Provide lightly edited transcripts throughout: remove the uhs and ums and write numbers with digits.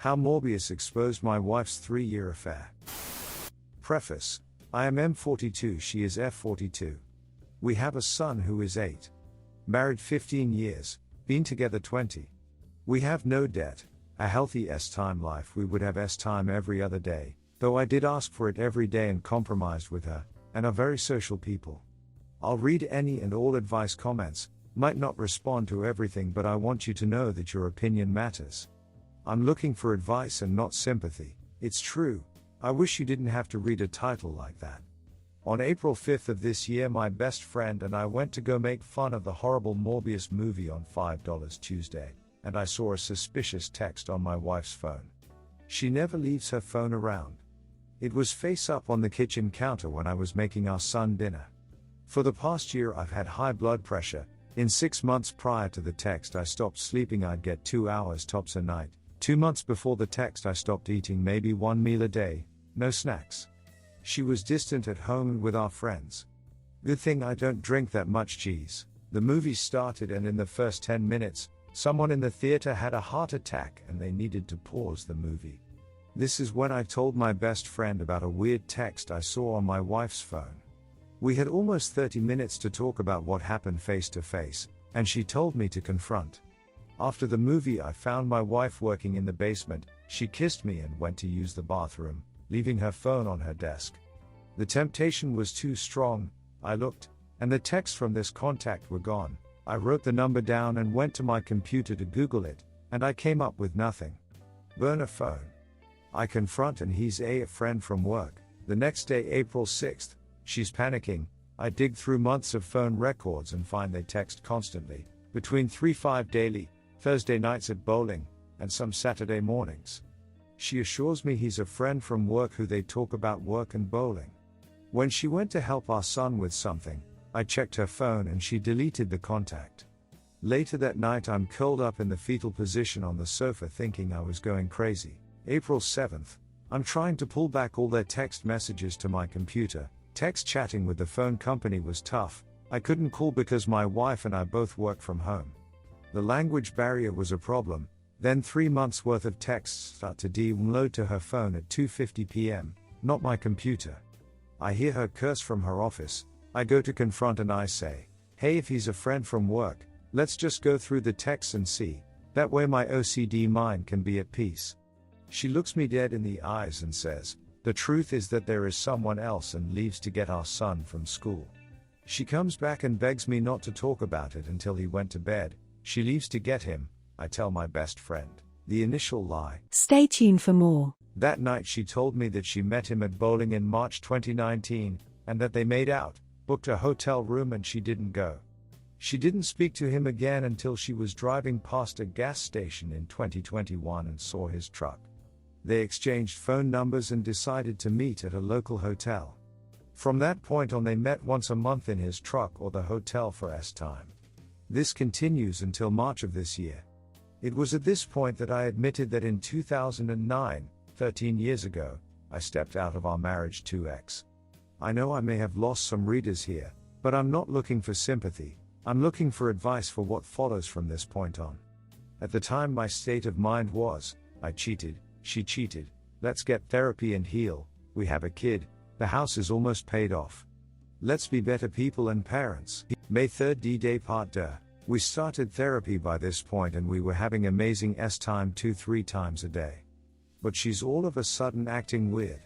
How Morbius exposed my wife's 3-year affair. Preface. I am M42, she is F42. We have a son who is 8. Married 15 years, been together 20. We have no debt, a healthy S-time life. We would have S-time every other day, though I did ask for it every day and compromised with her, and are very social people. I'll read any and all advice comments, might not respond to everything, but I want you to know that your opinion matters. I'm looking for advice and not sympathy. It's true, I wish you didn't have to read a title like that. On April 5th of this year, my best friend and I went to go make fun of the horrible Morbius movie on $5 Tuesday, and I saw a suspicious text on my wife's phone. She never leaves her phone around. It was face up on the kitchen counter when I was making our son dinner. For the past year I've had high blood pressure. In 6 months prior to the text I stopped sleeping. I'd get 2 hours tops a night. 2 months before the text I stopped eating maybe 1 meal a day, no snacks. She was distant at home and with our friends. Good thing I don't drink that much cheese. The movie started and in the first 10 minutes, someone in the theater had a heart attack and they needed to pause the movie. This is when I told my best friend about a weird text I saw on my wife's phone. We had almost 30 minutes to talk about what happened face to face, and she told me to confront. After the movie I found my wife working in the basement. She kissed me and went to use the bathroom, leaving her phone on her desk. The temptation was too strong. I looked, and the texts from this contact were gone. I wrote the number down and went to my computer to Google it, and I came up with nothing. Burner phone. I confront and he's a friend from work. The next day, April 6th, she's panicking. I dig through months of phone records and find they text constantly, between 3-5 daily, Thursday nights at bowling, and some Saturday mornings. She assures me he's a friend from work who they talk about work and bowling. When she went to help our son with something, I checked her phone and she deleted the contact. Later that night I'm curled up in the fetal position on the sofa thinking I was going crazy. April 7th, I'm trying to pull back all their text messages to my computer. Text chatting with the phone company was tough. I couldn't call because my wife and I both work from home. The language barrier was a problem. Then 3 months worth of texts start to download to her phone at 2:50 p.m., not my computer. I hear her curse from her office. I go to confront and I say, hey, if he's a friend from work, let's just go through the texts and see. That way my OCD mind can be at peace. She looks me dead in the eyes and says, the truth is that there is someone else, and leaves to get our son from school. She comes back and begs me not to talk about it until he went to bed. She leaves to get him. I tell my best friend. The initial lie. Stay tuned for more. That night she told me that she met him at bowling in March 2019, and that they made out, booked a hotel room and she didn't go. She didn't speak to him again until she was driving past a gas station in 2021 and saw his truck. They exchanged phone numbers and decided to meet at a local hotel. From that point on they met once a month in his truck or the hotel for S-time. This continues until March of this year. It was at this point that I admitted that in 2009, 13 years ago, I stepped out of our marriage to X. I know I may have lost some readers here, but I'm not looking for sympathy. I'm looking for advice for what follows from this point on. At the time my state of mind was, I cheated, she cheated, let's get therapy and heal, we have a kid, the house is almost paid off. Let's be better people and parents. May 3rd D-Day Part 2. We started therapy by this point and we were having amazing S-time 2-3 times a day. But she's all of a sudden acting weird.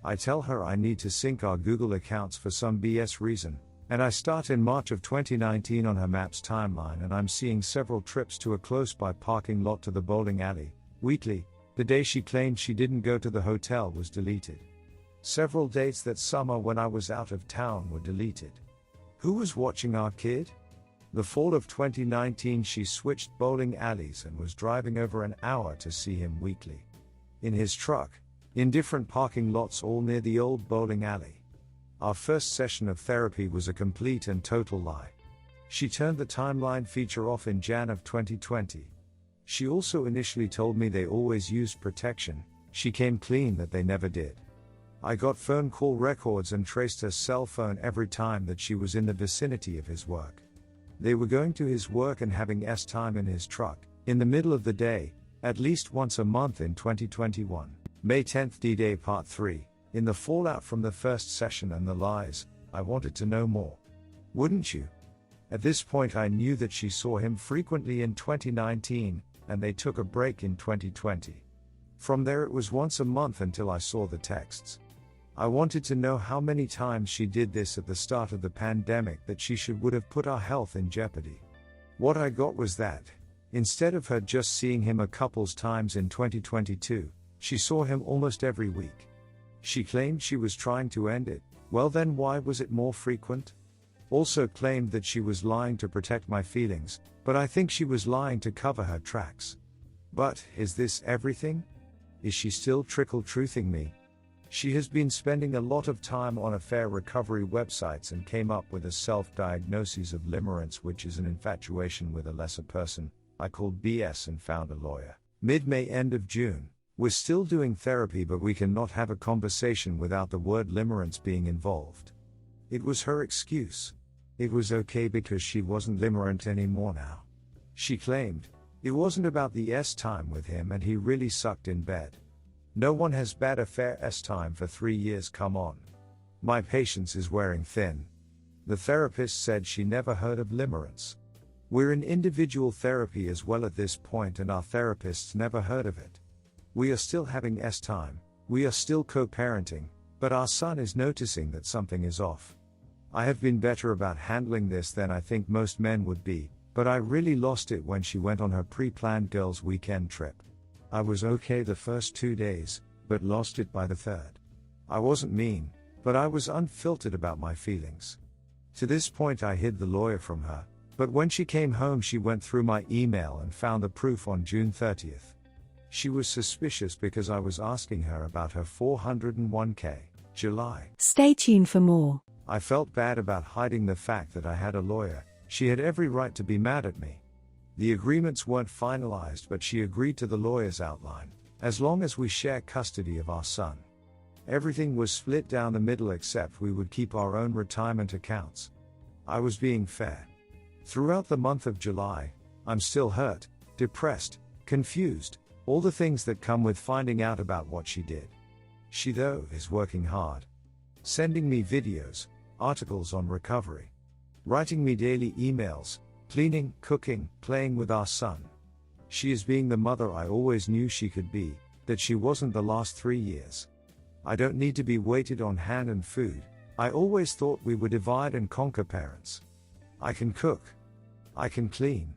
I tell her I need to sync our Google accounts for some BS reason, and I start in March of 2019 on her Maps timeline and I'm seeing several trips to a close-by parking lot to the bowling alley. Wheatley, the day she claimed she didn't go to the hotel was deleted. Several dates that summer when I was out of town were deleted. Who was watching our kid? The fall of 2019 she switched bowling alleys and was driving over an hour to see him weekly. In his truck, in different parking lots all near the old bowling alley. Our first session of therapy was a complete and total lie. She turned the timeline feature off in Jan of 2020. She also initially told me they always used protection. She came clean that they never did. I got phone call records and traced her cell phone every time that she was in the vicinity of his work. They were going to his work and having S-time in his truck. In the middle of the day, at least once a month in 2021. May 10th D-Day Part 3. In the fallout from the first session and the lies, I wanted to know more. Wouldn't you? At this point I knew that she saw him frequently in 2019, and they took a break in 2020. From there it was once a month until I saw the texts. I wanted to know how many times she did this at the start of the pandemic that would have put our health in jeopardy. What I got was that, instead of her just seeing him a couple times in 2022, she saw him almost every week. She claimed she was trying to end it. Well then why was it more frequent? Also claimed that she was lying to protect my feelings, but I think she was lying to cover her tracks. But, is this everything? Is she still trickle-truthing me? She has been spending a lot of time on affair recovery websites and came up with a self-diagnosis of limerence, which is an infatuation with a lesser person. I called BS and found a lawyer. Mid-May, end of June. We're still doing therapy, but we cannot have a conversation without the word limerence being involved. It was her excuse. It was okay because she wasn't limerent anymore now. She claimed, it wasn't about the time with him and he really sucked in bed. No one has bad affair time for 3 years, come on. My patience is wearing thin. The therapist said she never heard of limerence. We're in individual therapy as well at this point and our therapists never heard of it. We are still having time, we are still co-parenting, but our son is noticing that something is off. I have been better about handling this than I think most men would be, but I really lost it when she went on her pre-planned girls' weekend trip. I was okay the first 2 days, but lost it by the third. I wasn't mean, but I was unfiltered about my feelings. To this point I hid the lawyer from her, but when she came home she went through my email and found the proof on June 30th. She was suspicious because I was asking her about her 401k. July. Stay tuned for more. I felt bad about hiding the fact that I had a lawyer. She had every right to be mad at me. The agreements weren't finalized, but she agreed to the lawyer's outline, as long as we share custody of our son. Everything was split down the middle except we would keep our own retirement accounts. I was being fair. Throughout the month of July, I'm still hurt, depressed, confused, all the things that come with finding out about what she did. She, though, is working hard. Sending me videos, articles on recovery. Writing me daily emails, cleaning, cooking, playing with our son. She is being the mother I always knew she could be, that she wasn't the last 3 years. I don't need to be waited on hand and food. I always thought we were divide and conquer parents. I can cook. I can clean.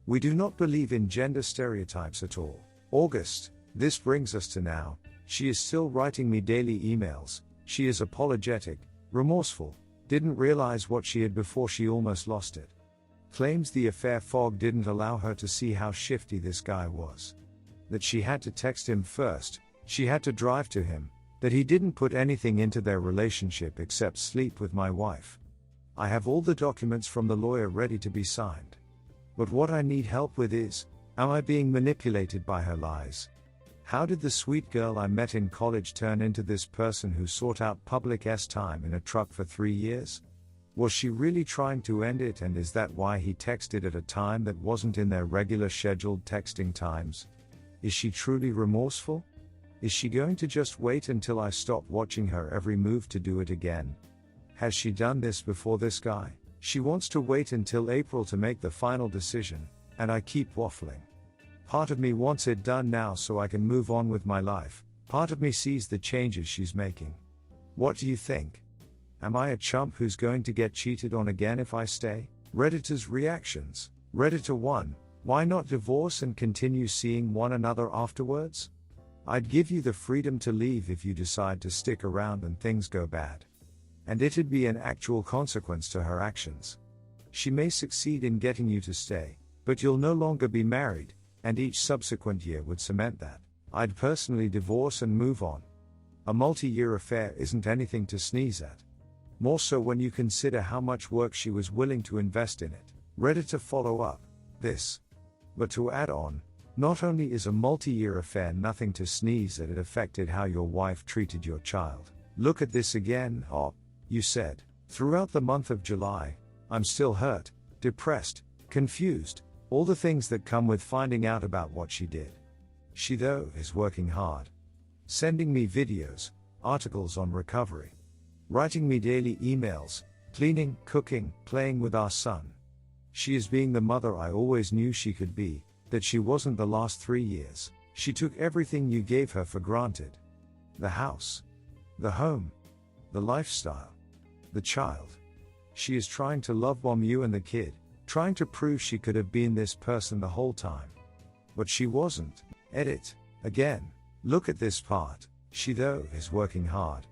We do not believe in gender stereotypes at all. August, this brings us to now. She is still writing me daily emails. She is apologetic, remorseful, didn't realize what she had before she almost lost it. Claims the affair fog didn't allow her to see how shifty this guy was. That she had to text him first, she had to drive to him, that he didn't put anything into their relationship except sleep with my wife. I have all the documents from the lawyer ready to be signed. But what I need help with is, am I being manipulated by her lies? How did the sweet girl I met in college turn into this person who sought out public time in a truck for 3 years? Was she really trying to end it, and is that why he texted at a time that wasn't in their regular scheduled texting times? Is she truly remorseful? Is she going to just wait until I stop watching her every move to do it again? Has she done this before, this guy? She wants to wait until April to make the final decision, and I keep waffling. Part of me wants it done now so I can move on with my life. Part of me sees the changes she's making. What do you think? Am I a chump who's going to get cheated on again if I stay? Redditors' reactions. Redditor 1, why not divorce and continue seeing one another afterwards? I'd give you the freedom to leave if you decide to stick around and things go bad. And it'd be an actual consequence to her actions. She may succeed in getting you to stay, but you'll no longer be married, and each subsequent year would cement that. I'd personally divorce and move on. A multi-year affair isn't anything to sneeze at. More so when you consider how much work she was willing to invest in it. Redditor follow up. This. But to add on, not only is a multi-year affair nothing to sneeze at, it affected how your wife treated your child. Look at this again, you said. Throughout the month of July, I'm still hurt, depressed, confused, all the things that come with finding out about what she did. She though is working hard. Sending me videos, articles on recovery. Writing me daily emails, cleaning, cooking, playing with our son. She is being the mother I always knew she could be, that she wasn't the last 3 years. She took everything you gave her for granted. The house. The home. The lifestyle. The child. She is trying to love bomb you and the kid, trying to prove she could have been this person the whole time. But she wasn't. Edit. Again. Look at this part. She though is working hard.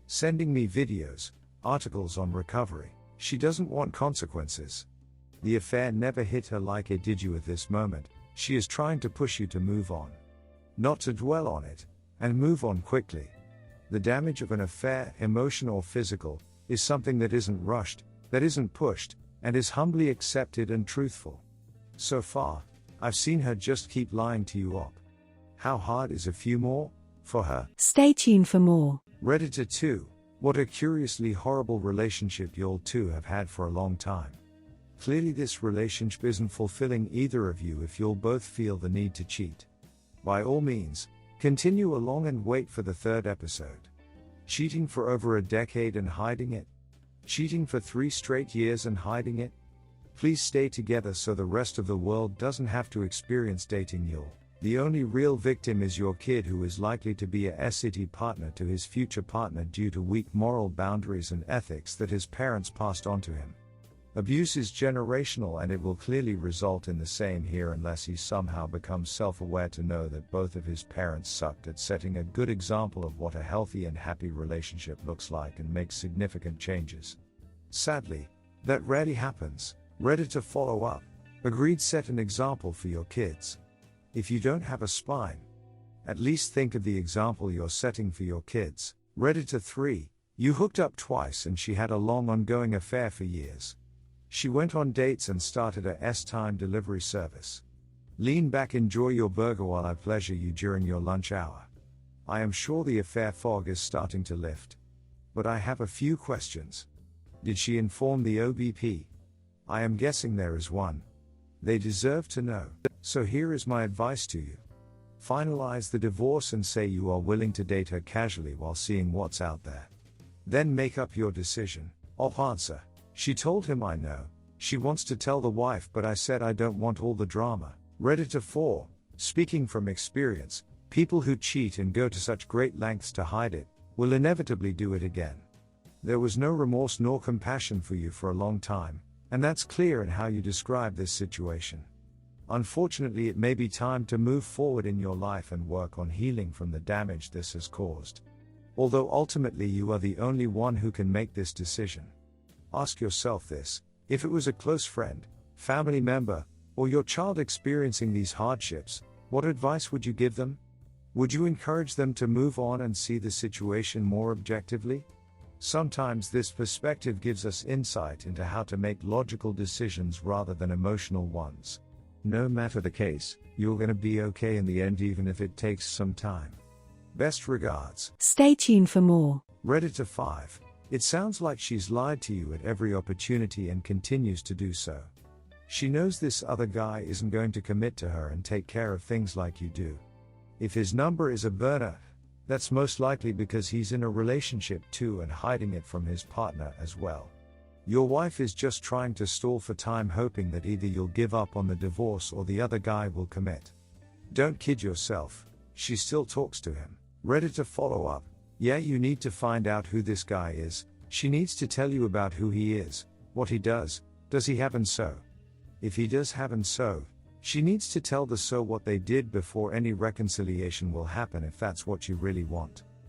Sending me videos, articles on recovery. She doesn't want consequences. The affair never hit her like it did you at this moment. She is trying to push you to move on. Not to dwell on it, and move on quickly. The damage of an affair, emotional or physical, is something that isn't rushed, that isn't pushed, and is humbly accepted and truthful. So far, I've seen her just keep lying to you up. How hard is a few more? For her? Stay tuned for more. Redditor 2. What a curiously horrible relationship y'all two have had for a long time. Clearly this relationship isn't fulfilling either of you if you'll both feel the need to cheat. By all means, continue along and wait for the 3rd episode. Cheating for over a decade and hiding it? Cheating for 3 straight years and hiding it? Please stay together so the rest of the world doesn't have to experience dating y'all. The only real victim is your kid, who is likely to be a SCT partner to his future partner due to weak moral boundaries and ethics that his parents passed on to him. Abuse is generational and it will clearly result in the same here unless he somehow becomes self-aware to know that both of his parents sucked at setting a good example of what a healthy and happy relationship looks like and makes significant changes. Sadly, that rarely happens. Redditor follow up. Agreed, set an example for your kids. If you don't have a spine, at least think of the example you're setting for your kids. Redditor 3. You hooked up twice and she had a long ongoing affair for years. She went on dates and started a S-time delivery service. Lean back, enjoy your burger while I pleasure you during your lunch hour. I am sure the affair fog is starting to lift. But I have a few questions. Did she inform the OBP? I am guessing there is one. They deserve to know. So here is my advice to you. Finalize the divorce and say you are willing to date her casually while seeing what's out there. Then make up your decision. Op answer. She told him I know. She wants to tell the wife, but I said I don't want all the drama. Redditor 4. Speaking from experience, people who cheat and go to such great lengths to hide it, will inevitably do it again. There was no remorse nor compassion for you for a long time, and that's clear in how you describe this situation. Unfortunately, it may be time to move forward in your life and work on healing from the damage this has caused. Although ultimately you are the only one who can make this decision. Ask yourself this: if it was a close friend, family member, or your child experiencing these hardships, what advice would you give them? Would you encourage them to move on and see the situation more objectively? Sometimes this perspective gives us insight into how to make logical decisions rather than emotional ones. No matter the case, you're going to be okay in the end, even if it takes some time. Best regards. Stay tuned for more. Redditor 5. It sounds like she's lied to you at every opportunity and continues to do so. She knows this other guy isn't going to commit to her and take care of things like you do. If his number is a burner, that's most likely because he's in a relationship too and hiding it from his partner as well. Your wife is just trying to stall for time, hoping that either you'll give up on the divorce or the other guy will commit. Don't kid yourself, she still talks to him. Redditor follow up. Yeah, you need to find out who this guy is. She needs to tell you about who he is, what he does he have, and so. If he does have and so, she needs to tell the so what they did before any reconciliation will happen, if that's what you really want.